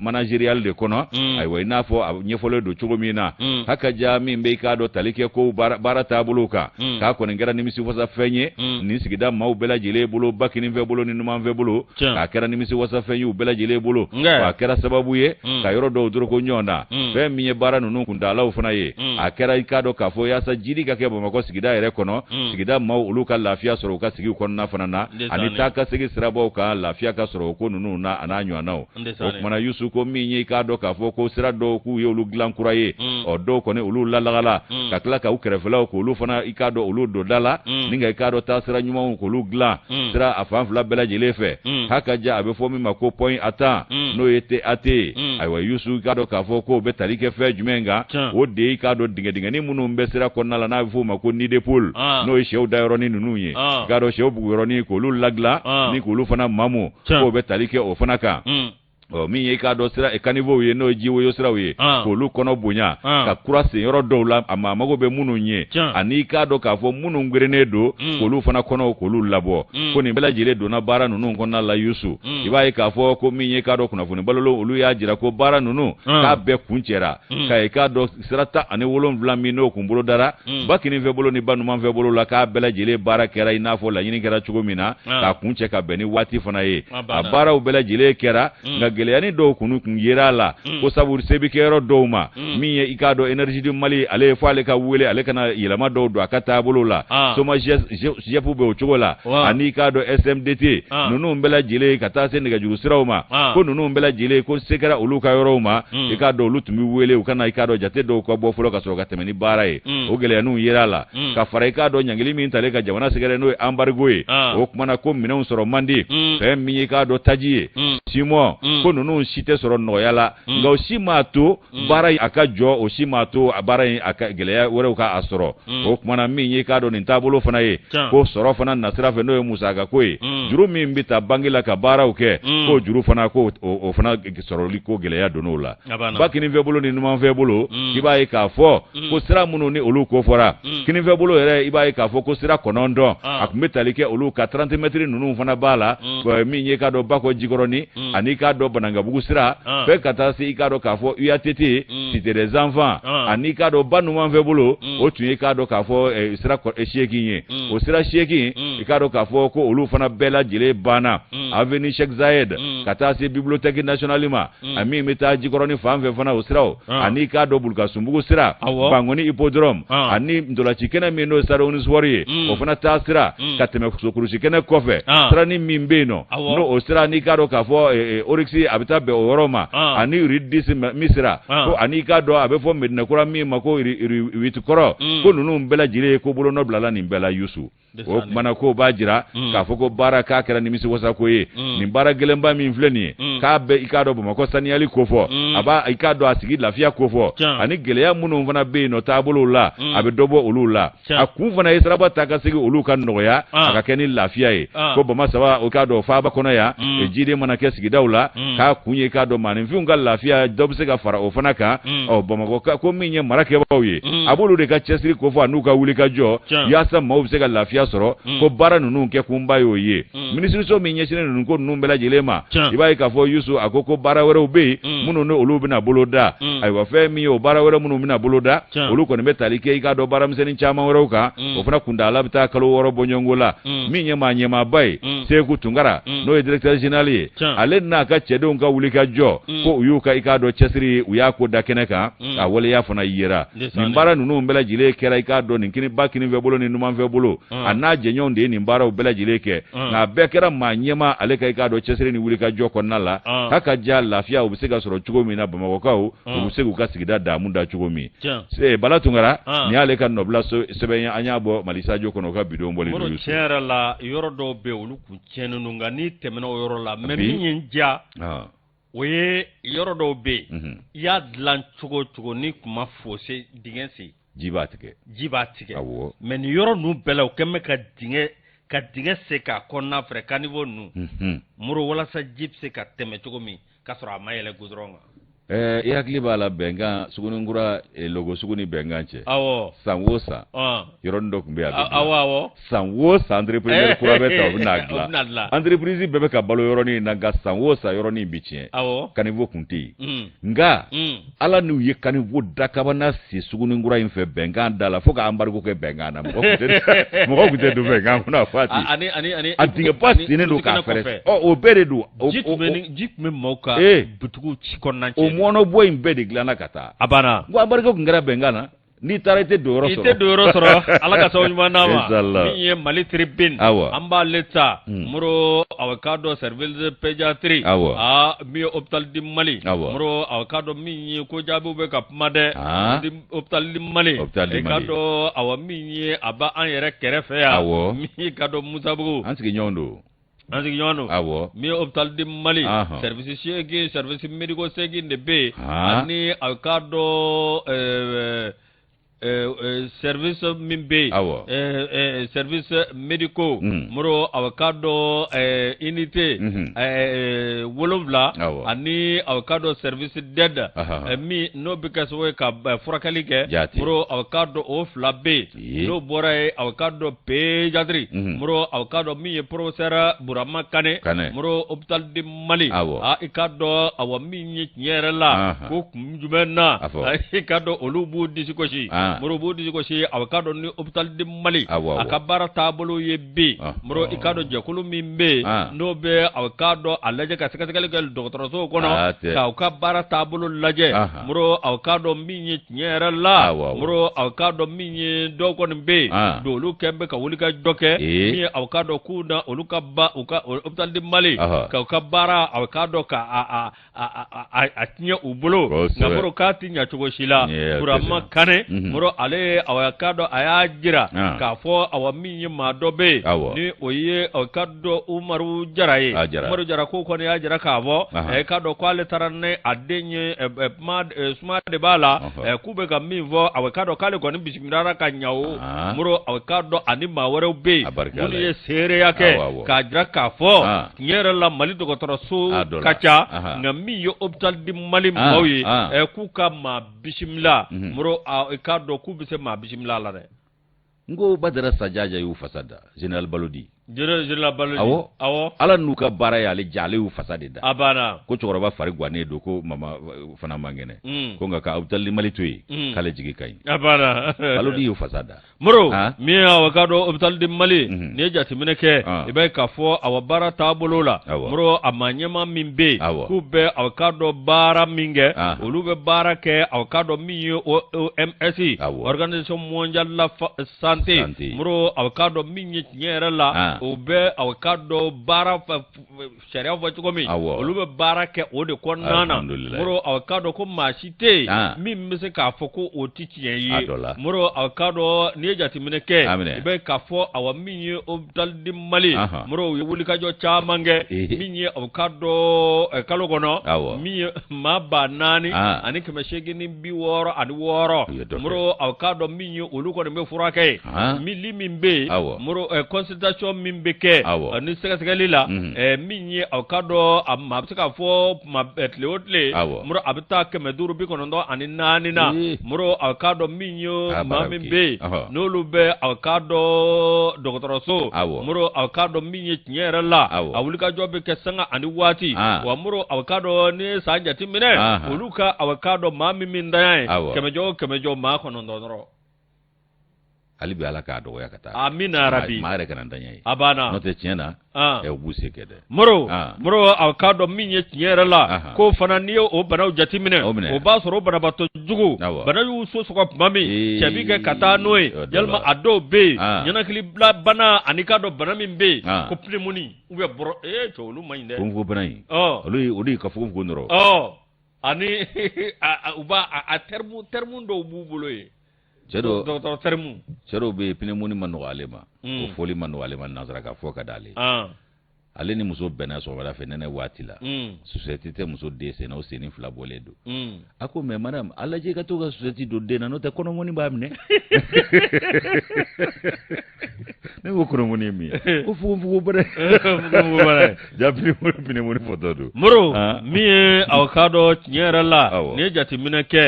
managerial de kono aywa inafo nyefolo do chugo mi na haka ja min be ka do talike ko bara taabolo kan ka ko ngara nimisi wasa fenye ni sigida maw bela jile bolo bakini ve bolo ni numan ve bolo ka kera nimisi wasa fenye bela jile bolo wa kera sababu ye ka yoro do duro ko nyona fe mi ye bara nunu kundala ufana ye a kera ikado ka fo ya sa jiri ka ke Bamako sigida ere kono sigida maw ulu ka lafiya soro ka sigi ko na fana na ani taka sigi sirabo ka lafiya ka soro ko nunu na ananyo anao o mana yusu ko mi ye ikado ka fo ko sira do ku ye ulu glan kuraye o do ko ne ulu lalagala ka kla ka ukrefela ko ulu fana ikado ulu do dala ninga ikado ta sira nyuma ko ulu glan sira afan fla bela jile fe haka ja abe fo mi mako point ata no yete ate aywa yusu ikado ka fo ko be talike fe jumenga o de ikado dinga ni munu mbesira ko nala na fo mako ni de pool no shew dayro ni nununye ikado shew buguro ni ko ulu lagla ni ko ulu fana mamu ko be talike o fana ka mi ye ka do sira e kanivo ye no jiwo yo sira we ko lu kono bunya ka kurase yoro dowla ama mago be munu nye ani ka do ka fo munu ngwerene do ko lu fana kono ko lu labo ko ni bela jire do na bara nunu ko na la yusu iba ye ka fo ko mi ye ka do kuna funi balolo ulu ya jira ko bara nunu ka be kunchera ka e ka do sira ta ani wolon vlami no kumburo dara bakini ve bolo ni banu man ve bolo la ka bela jire bara kera ina fo la yini kera chugomina ka kunche ka beni wati fana ye bara u bela jire kera geleyani do kunu kun yera la ko sabur sebi kero do ma mi ye ikado energy du mali ale fa ale ka wele ale kana yilama do akata bolo la so ma je pu be ochola ani ikado SMDT nunu mbela jile kata se ndiga juru sirawma ko nunu mbela jile ko sekera uluka yoroma ikado lutumi wele ukana ikado jate do ko bo fulo ka so ka temeni baraye o geleyanu yera la ka fara ikado nyangili mi ntale ka jamana segere no embargo o kumana ko minun soro mandi fe mi ikado tajiye simo ko nunu site soro noyala nga osimato bara akajo osimato bara aka geleya wore ka asoro o kuma mi yi ka do ni tabulo fana ye ko soro fana nasira fe no musa ga ko juru mi mbita bangila ka bara uke ko juru fana ko o fana soro liko geleya donola bakini vebulo ni numa vebulo iba yi ka fo ko sira munu ni olu ko fora kini vebulo ere iba yi ka fo ko sira konondo akumetalike olu ka 30 metri nunu fana bala ko mi yi ka do bako jigoroni ani ka do bananga bugusira fe kata si ikado kafo UATT cité des enfants ani kado banuman febulu o tunye kado kafo isra eshekinye o sira sheki ikado kafo ko olu fana bela jile bana avenue Sheikh Zayed kata si bibliothèque nationale ma ami meta jikoroni famve fana o sira ani kado bulka sumbugu sira bangoni hippodrome ani ndola chikena meno sara uniswori o fana tasira kateme sokuru chikena kofe sira ni mimbeno no o sira ni kado kafo orixi abita be oroma ani ridis misra ko ani ka do abe fo medina kura mi mako witukoro ko nunu mbela jire ko bolo no blala ni mbela yusu o mana ko bajira ka fo ko baraka kera ni misi wasa ko ye ni bara gelemba mi infleni ka be ikado bo mako saniali ko fo aba ikado asigi lafia ko fo ani geleya munu fana be no tabolo la abe dobo ulula akun fana yesraba taka sigi uluka noya aka keni lafia ye ko bo masawa o kado fa ba kono ya e jide mana ke sigi dawla ka kunye kado mani fiunga lafia dobse ga fara o fana ka o bo mako ko minye marake bawe abulu de ka chesiri ko fo anuka wulika jo yasa mawse ga lafia soro ko bara nunu ke kumba yoye ministry so minye sine nunu ko nunu bela jelema ibai ka fo yusu akoko bara were obe munu no olu bina boloda aiwa fe mi o bara were munu bina boloda olu ko ne metalike ika do bara mseni chama were uka o fana kunda labita kalo woro bonyongola minye manye mabai se kutungara no director general ale na ka chedo nka wulika jo ko uyuka ika do chesiri uyako dakeneka awole ya fana yira nimbara nunu mbela jile kera ika do ninkini bakini vebolo ni numan vebolo anaje nyonde nimbara ubela jile ke na bekera manyema aleka ika do chesiri ni wulika jo konnala haka ja lafia ubisega soro chugomi na Bamako kawo ubisegu kasigida damunda chugomi se balatungara ni aleka nobla so sebenya anyabo malisa jo kono ka bido mbole do chera la yorodo be uluku chenunu ngani temeno yoro la memi nja oye yorodo be ya dlan chugo ni kuma fose dingensi jibatike men yoro nu bela kemme ka dinge se ka konna freka niveau nu muro wala sa jipse ka teme chugo mi kasra mayele gudronga I hakili b'a la bɛnkan Suguningura logo sugu ni bɛnkan cɛ. Awɔ. San o san. Yɔrɔnin dɔ tun bɛ yan. Awɔ. San o san entrepreneur kura bɛ ta o bɛ n'a dilan. Entreprise bɛɛ bɛ ka balo yɔrɔnin na nka san o san yɔrɔnin bi tiɲɛ. Awɔ. Caniveau kun tɛ yen. Nka Ala n'u ye caniveau dakabana si Suguningura in fɛ bɛnkan da la fo ka embargo kɛ bɛnkan na mɔgɔ kun tɛ don bɛnkan kɔnɔ a fɔ a ten. A dingɛba sennen don k'a fɛrɛ. O bɛɛ de don. Ji tun bɛ maaw ka butigiw ci kɔnɔna cɛ. O mɔnɔbɔ in bɛɛ de dilanna ka taa. A banna. N ko embargo kun kɛra bɛnkan na. N'i taara i tɛ don yɔrɔ sɔrɔ. I tɛ don yɔrɔ sɔrɔ Ala ka sababu ɲuman d'a ma. Min ye Mali tribune. An b'ale ta. Moro aw k'a dɔn service pédiatrie. Min ye hôpital di Mali. Moro aw k'a dɔn min ye ko jaabiw bɛ ka kuma dɛ. Hôpital di Mali. I k'a dɔn aw min ye a b'an yɛrɛ kɛrɛfɛ yan. Min k'a dɔn Musabugu. An sigiɲɔgɔn don. An sigiɲɔgɔn don. Min ye hôpital di Mali. Service seegin service médico seegin de bɛ yen. Ani aw k'a dɔn service min bɛ yen service médico moro aw k'a dɔn unité 7 ani aw k'a dɔn service d'aide min n'o bɛ kɛ sababu ye ka furakɛli kɛ moro aw k'a dɔn o 2 bɛ yen n'o bɔra yen aw k'a dɔn pédiatrie moro aw k'a dɔn min ye professeur Burama Kane moro hôpital de Mali i k'a dɔn aw min ye tiɲɛ yɛrɛ la ko kun jumɛn na i k'a dɔn olu b'u disi gosi moro b'u disi gosi aw k'a dɔn ni hôpital de Mali a ka baara taabolo ye bi moro i k'a dɔn jɛkulu min bɛ yen n'o bɛ aw k'a dɔn a lajɛ ka sɛgɛsɛgɛli kɛ dɔgɔtɔrɔso kɔnɔ k'aw ka baara taabolo lajɛ moro aw k'a dɔn min ye tiɲɛ yɛrɛ la moro aw k'a dɔn min ye dɔw kɔni bɛ yen don olu kɛ bɛ ka wuli ka jɔ kɛ min ye aw k'a dɔn k'u na olu ka u ka hôpital de Mali k'aw ka baara aw k'a dɔn ka a tiɲɛ u bolo nka moro k'a ti ɲɛ cogo si la Burama Kane moro ale aw k'a dɔn a y'a jira k'a fɔ aw min ye maa dɔ bɛ yen ni o ye aw k'a dɔn Umaru Jara ye Umaru Jara ko kɔni y'a jira k'a fɔ k'a dɔn k'ale taara ni a den ye suma de b'a la k'u bɛ ka min fɔ aw k'a dɔn k'ale kɔni bisimilara ka ɲa o moro aw k'a dɔn ani maa wɛrɛw bɛ yen minnu ye seereya kɛ k'a jira k'a fɔ tiɲɛ yɛrɛ la Mali dɔgɔtɔrɔso ka ca nka min ye hôpital di Mali maaw ye k'u ka maa bisimila moro k'a dɔn k'u bɛ se maa bisimila la dɛ. N ko Badara Sajaja y'u fasa da Général Balodi. Général Balodi. Awɔ. Ala n'u ka baara y'ale ja ale y'u fasa de da. A banna. Ko cɛkɔrɔba fari gannen don ko mama fana man kɛnɛ. Ko nka ka hôpital di Mali to yen k'ale jigi ka ɲi. A banna. Balodi y'u fasa da. Moro min aw k'a dɔn hôpital di Mali n'i ye jateminɛ kɛ i b'a ye k'a fɔ aw baara taabolo la moro a maa ɲɛmaa min bɛ yen k'u bɛ aw k'a dɔn baara min kɛ olu bɛ baara kɛ aw k'a dɔn min ye OMS Organisation Mondiale de la Santé moro aw k'a dɔn min ye tiɲɛ yɛrɛ la o bɛ aw k'a dɔn baara sariya fɔ cogo min olu bɛ baara kɛ o de kɔnɔna na moro aw k'a dɔn ko maa si tɛ yen min bɛ se k'a fɔ ko o tɛ tiɲɛ ye moro aw k'a dɔn n'i ye jateminɛ kɛ i bɛ k'a fɔ aw min ye hôpital di Mali moro u ye wulikajɔ caman kɛ min ye aw k'a dɔn kalo kɔnɔ min ye maa 4,000 ani 866 moro aw k'a dɔn min ye olu kɔni bɛ furakɛ mili min bɛ yen moro consultation min bɛ kɛ ni sɛgɛsɛgɛli la min ye aw k'a dɔn a bɛ se k'a fɔ tile o tile moro a bɛ taa 594 na moro aw k'a dɔn min ye maa min bɛ yen n'olu bɛ aw k'a dɔn dɔgɔtɔrɔso moro aw k'a dɔn min ye tiɲɛ yɛrɛ la a wulikajɔ bɛ kɛ sanga ani waati wa moro aw k'a dɔn ni san jateminɛ olu ka aw k'a dɔn maa min da ye 100 maa 9 dɔrɔn. Hali bi Ala k'a dɔgɔya ka taa. Amina rabi. Maa yɛrɛ kana ntanya ye. A banna. N'o tɛ tiɲɛ na u b'u se kɛ dɛ. Moro aw k'a dɔn min ye tiɲɛ yɛrɛ la ko fana n'i ye o banaw jateminɛ o b'a sɔrɔ banabaatɔ jugu bana y'u sɔgɔ tuma min cɛ bi kɛ ka taa n'o ye yalima a dɔw bɛ yen ɲɛnakilibila bana ani k'a dɔn bana min bɛ yen ko pneumonie ou bien bɔrɔ cɛ olu man ɲi dɛ. Fonfon bana in olu ye ka fonfon dɔrɔn. Ani u b'a a terme dɔw b'u bolo ye. Cɛ dɔw bɛ yen pneumonie ma nɔgɔ ale ma ko foli ma nɔgɔ ale ma nanzara ka fɔ ka d'ale ale ni muso bɛnna sɔgɔmada fɛ nɛnɛ waati la société tɛ muso den sen na o sen fila bɔlen don a ko mais madame ala lajɛ ka to ka société don den na n'o tɛ kɔnɔmɔni b'a minɛ ne ko kɔnɔmɔni min ko fugu bɛrɛ jaabi ni mɔni fɔtɔ don moro min ye aw ka dɔn tiɲɛ yɛrɛ la ni ye jateminɛ kɛ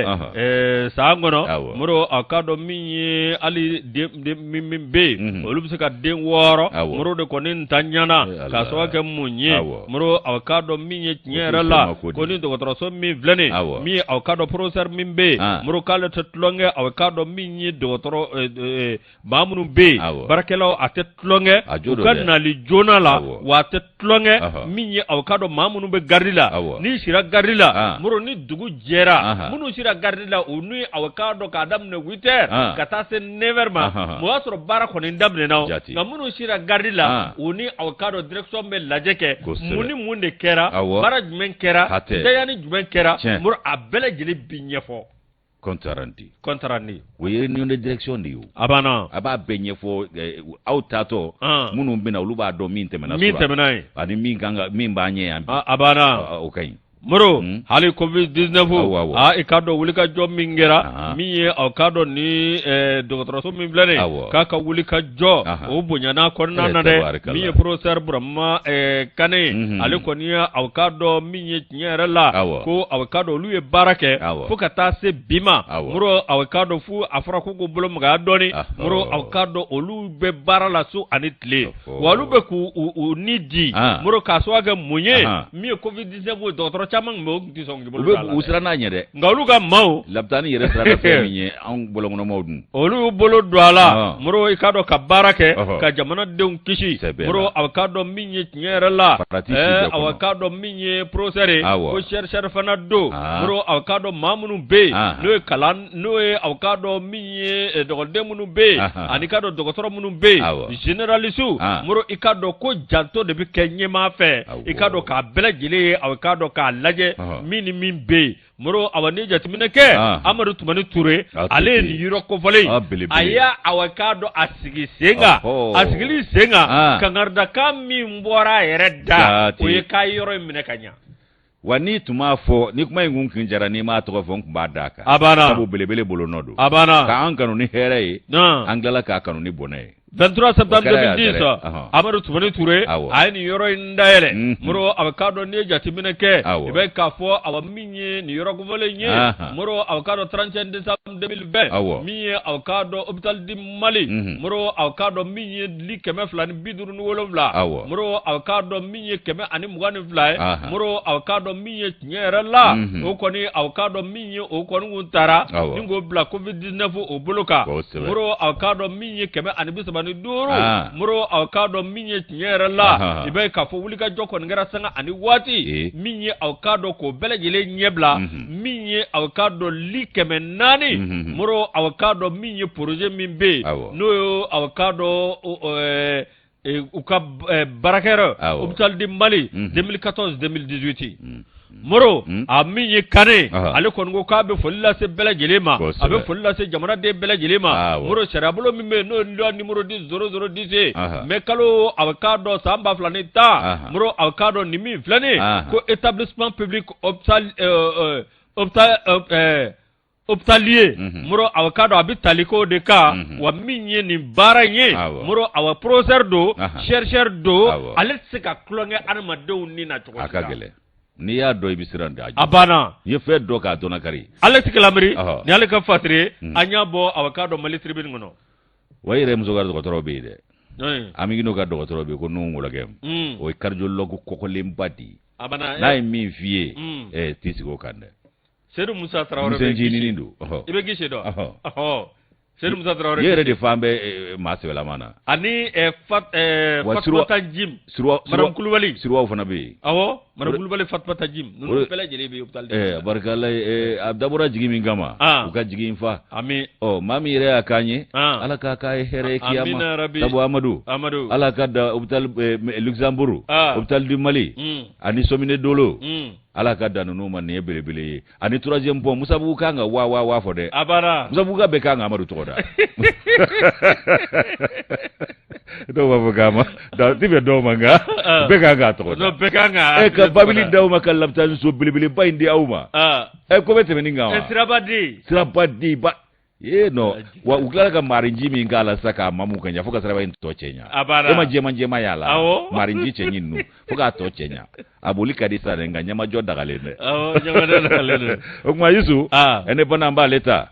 san kɔnɔ moro aw ka dɔn min ye hali min bɛ yen olu bɛ se ka den 6 moro de kɔni ta ɲana ka sɔrɔ kɛ mun ye moro aw ka dɔn min ye tiɲɛ yɛrɛ la ko ni dɔgɔtɔrɔso min filɛ nin min ye aw ka dɔn professeur min bɛ yen moro k'ale tɛ tulonkɛ aw ka dɔn min ye dɔgɔtɔrɔ maa minnu bɛ yen baarakɛlaw a tɛ tulonkɛ u ka nali joona la wa a tɛ tulonkɛ min ye aw ka dɔn maa minnu bɛ garidi la n'i sira garidi la moro ni dugu jɛra minnu sira garidi la u ni aw ka dɔn k'a daminɛ 8h ka taa se 9h ma o y'a sɔrɔ baara kɔni daminɛna nka minnu sira garidi la u ni aw ka dɔn direction bɛ lajɛ kɛ mun ni mun de kɛra baara jumɛn kɛra daya ni jumɛn kɛra moro a bɛɛ lajɛlen bi ɲɛfɔ contrandi o ye réunion de direction de ye a banna a b'a bɛɛ ɲɛfɔ aw taatɔ minnu bɛna olu b'a dɔn min tɛmɛna ye ani min b'a ɲɛ yan a banna o ka ɲi moro hali covid-19 i ka dɔn wuli ka jɔ min kɛra min ye aw ka dɔn ni dɔgɔtɔrɔso min filɛ nin k'a ka wuli ka jɔ o bonyana kɔnɔna na dɛ min ye professeur Burama Kane ale kɔni ye aw ka dɔn min ye tiɲɛ yɛrɛ la ko aw ka dɔn olu ye baara kɛ fo ka taa se bi ma moro aw ka dɔn fu a fɔra ko k'u bolo magaya dɔɔni moro aw ka dɔn olu bɛ baara la su ani tile wa olu bɛ k'u ni di moro k'a sababu kɛ mun ye min ye covid-19 dɔgɔtɔrɔ caman bɛ u siran n'a ɲɛ dɛ nka olu ka maaw lapitani yɛrɛ sira ka fɛn min ye anw bɔlɔnkɔnɔmaw dun olu y'u bolo don a la moro i ka dɔn ka baara kɛ ka jamanadenw kisi moro aw ka dɔn min ye tiɲɛ yɛrɛ la aw ka dɔn min ye professeur ye ko chercheur fana don moro aw ka dɔn maa minnu bɛ yen n'o ye aw ka dɔn min ye dɔgɔden minnu bɛ yen ani ka dɔn dɔgɔtɔrɔ minnu bɛ yen généraliste moro i ka dɔn ko janto de bɛ kɛ ɲɛmaa fɛ i ka dɔn k'a bɛɛ lajɛlen ye aw ka dɔn k'a lajɛ min ni min bɛ yen moro awa ni jateminɛ kɛ Amadu Tumani Ture ale ye nin yɔrɔ kofɔlen a y'a awa k'a dɔn a sigi sen kan a sigili sen kan kangarida min bɔra a yɛrɛ da o ye k'a yɔrɔ in minɛ ka ɲa wa ni tun m'a fɔ ni kuma in kun jara n'i m'a tɔgɔ fɔ n tun b'a d'a kan a banna sabu belebele bolo nɔ don a banna k'an kanu ni hɛrɛ ye an tilala k'a kanu ni bɔnɛ ye 23 septembre 2010 Amadu Tumani Ture a ye nin yɔrɔ in dayɛlɛ moro a bɛ k'a dɔn n'i ye jateminɛ kɛ i bɛ k'a fɔ awa min ye nin yɔrɔ kofɔlen ye moro a bɛ k'a dɔn 31 décembre 2020 min ye a bɛ k'a dɔn hôpital di Mali moro a bɛ k'a dɔn min ye lit 257 moro a bɛ k'a dɔn min ye 122 ye moro a bɛ k'a dɔn min ye tiɲɛ yɛrɛ la o kɔni a bɛ k'a dɔn min ye o kɔni kun taara ni k'o bila covid-19 o bolo kan moro a bɛ k'a dɔn min ye 135 moro aw ka dɔn min ye tiɲɛ yɛrɛ la i bɛ k'a fɔ wulikajɔ kɔni kɛra sanga ani waati min ye aw ka dɔn k'o bɛɛ lajɛlen ɲɛbila min ye aw ka dɔn lit 400 moro aw ka dɔn min ye projet min bɛ yen n'o ye aw ka dɔn u ka baarakɛyɔrɔ hôpital di Mali 2014-2018 moro a min ye Kane ale kɔni ko k'a bɛ foli lase bɛɛ lajɛlen ma a bɛ foli lase jamanaden bɛɛ lajɛlen ma moro sariyabolo min bɛ yen n'o ye loi numéro 10/0010 mais kalo a bɛ k'a dɔn san 2010 moro a bɛ k'a dɔn nin min filɛ nin ko établissement public hôpitalier moro a bɛ k'a dɔn a bɛ tali k'o de kan wa min ye nin baara in ye moro a bɛ professeur don chercheur don ale tɛ se ka tulonkɛ adamadenw ni na cogo si la n'i y'a dɔn i bɛ siran de a banna i ye fɛn dɔn k'a dɔn kari ale tɛ kalamiri ni ale ka fatire an y'a bɔ a bɛ k'a dɔn Mali tribune kɔnɔ wa i yɛrɛ muso ka dɔgɔtɔrɔ bɛ yen dɛ Amigino ka dɔgɔtɔrɔ bɛ yen ko Nuhu Ngolɔkɛ o ye cardiologue kɔkɔlenba de ye n'a ye min f'i ye t'i sigi o kan dɛ Seydou Musa Traoré bɛ gisi don i bɛ gisi dɔn Seydou Musa Traoré i yɛrɛ de fan bɛ maa sɛbɛlama na ani Fatumata Jim Madame Kulubali Siruwaw fana bɛ yen awɔ Madame Kulubali Fatumata Jim ninnu bɛɛ lajɛlen bɛ hôpital barikala a dabɔra jigi min kama u ka jigi in fa ami maa min yɛrɛ y'a k'an ye ala k'a k'a ye hɛrɛ ye kiyama sabu Amadu ala ka da hôpital Luxembourg hôpital du Mali ani Somine Dolo ala ka da ninnu ma nin ye belebele ye ani 3e pont Musabugu kan ka wa fɔ dɛ a banna Musabugu bɛɛ kan ka Amadu tɔgɔ da do ba gama da tibe do manga be ga to no be ga e ka babili daw ma kallam tan so bilibili bayndi awma e ko bete meninga wa sirabadi ba no wa uklara ka marinji mi ngala saka mamu kanya fuka saraba into chenya ema jema yala marinji chenyinu fuka to chenya abulika disa renga nyama joda galene nyama joda galene okuma yusu ene bana mba leta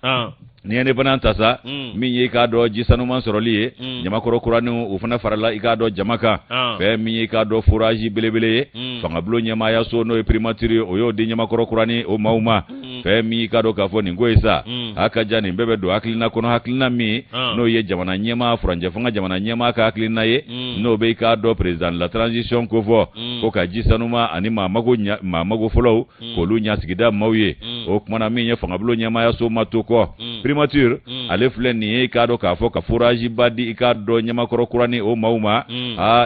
ni ene bana ntasa mi yi ka do jisanu man soroli nyama koro kuranu ufuna farala ika do jamaka fe mi yi ka do foraji belebele fanga blo nyama ya so no primatiri oyo de nyama koro kurani o mauma fe mi ka do ka foni ngoisa aka jani bebe do aklina kono aklina mi no ye jamana nyama franje fanga jamana nyama ka aklina ye no be ka do president la transition ko vo ko ka jisanu ma anima mago follow ko lu nya sigida mawye o kuma mi nya fanga blo nyama ya so matoko primature ale fleni ikado ka fo ka foraji badi ikado nyama koro kurani o mauma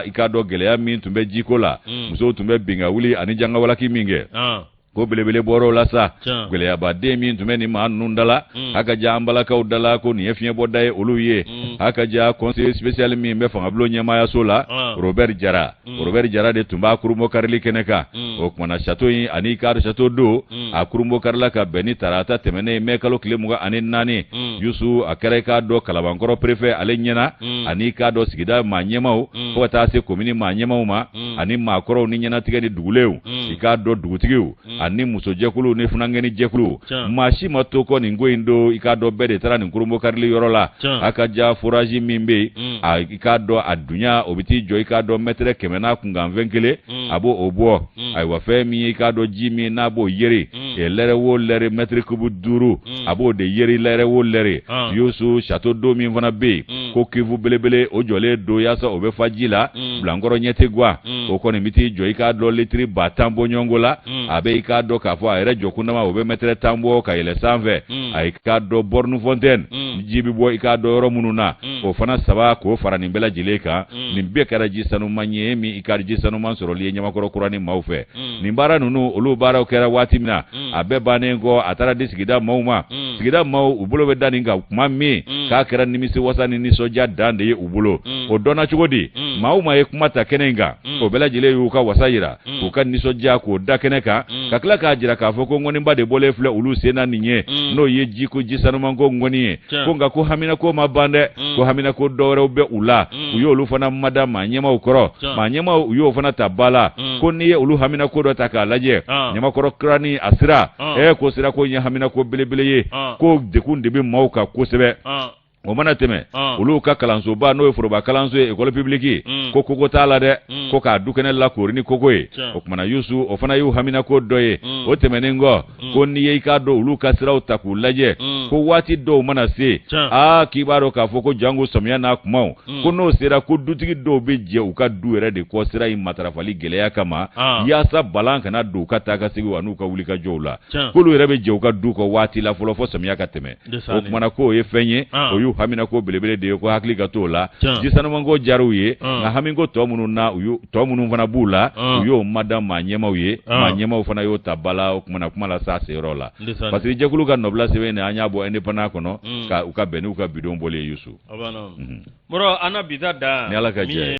ikado geleya min tumbe jikola muso tumbe binga wuli ani janga wala kiminge ko belebele boro la sa gele ya ba de min tumeni ma nundala aka jambala ka udala ko ni efie bodaye oluye aka ja conseil spécial mi me fa ngablo nyama ya sola Robert Jara de tumba kurumo karli keneka o kuma chateau yi ani kar chateau do a kurumo karla ka beni tarata temene me kalo klemuga ani nani yusu akare ka do kalabankoro préfet ale nyena ani ka do sigida ma nyemau ko ta se komini ma nyemau ma ani ma koro ni nyena tigani duguleu ika do dugutigiu ani muso jekulu ni funangeni jekulu mashi matoko ni ngoindo ikado bede tara ni kurumbo karli yorola akaja foraji mimbe ikado adunya obiti jo ikado metre kemena kungamvenkele abo obo aiwa femi ikado jimi nabo yeri elere wo lere metre kubu duru abo de yeri lere wo lere yusu chateau do mi vana be ko kivu belebele ojole do yasa obe fajila blangoro nyete gwa okoni miti jo ikado litri batambo nyongola abe ikado ka fo ayre jokuna ma obe metre tambo ka ile sanve ay ikado bornu fontaine jibi bo ikado romununa o fana saba ko farani bela jileka nimbe karaji sanu manye mi ikarji sanu man soro liye nyama koro kurani maufe nimbara nunu olu bara okera watimna abe banengo atara disigida mauma sigida mau ubulo be daninga mami ka kera nimisi wasani ni soja dande ye ubulo o dona chugodi mauma ye kumata kenenga o bela jile yu ka wasayira ko kan ni soja ko da keneka kakla ka jira ka foko ngoni mbade bole fle ulu sena ninye no ye jiko jisanu mango ngoni ko nga ko hamina ko mabande ko hamina ko dore obe ula uyo ulu fana madama nyema ukoro ma nyema uyo fana tabala ko niye ulu hamina ko do taka laje nyema koro krani asira ko sira ko nya hamina ko belebele ye ko dekunde be mauka ko sebe o mana teme olu ka kalanso ba no foroba kalanso école publique ko koko tala de ko ka dukene la korini koko e o kuma na yusu o fana yu hamina ko doye o temenengo ko niye ka do olu ka sira utaku laje ko wati do mana se kibaro ka foko jango somya na kuma ko no sira ko dutigi do be je u ka duere de ko sira imatarafali geleya kama ya sa balanka na do ka taka sigi wanu ka wuli ka jola ko lu rebe je u ka du ko wati la folo fo somya ka teme o kuma na ko e fenye o hamina ko belebele de ko hakli ka tola jisanu mango jaruye na hamingo to mununa uyu to munun fana bula uyo madam manyema uye manyema fana yo tabala kuma la sa se rola parce que jekulu ka nobla se wene anya bo ene pana kono ka uka beni uka bidon bole yusu moro ana bidada ni ala ka je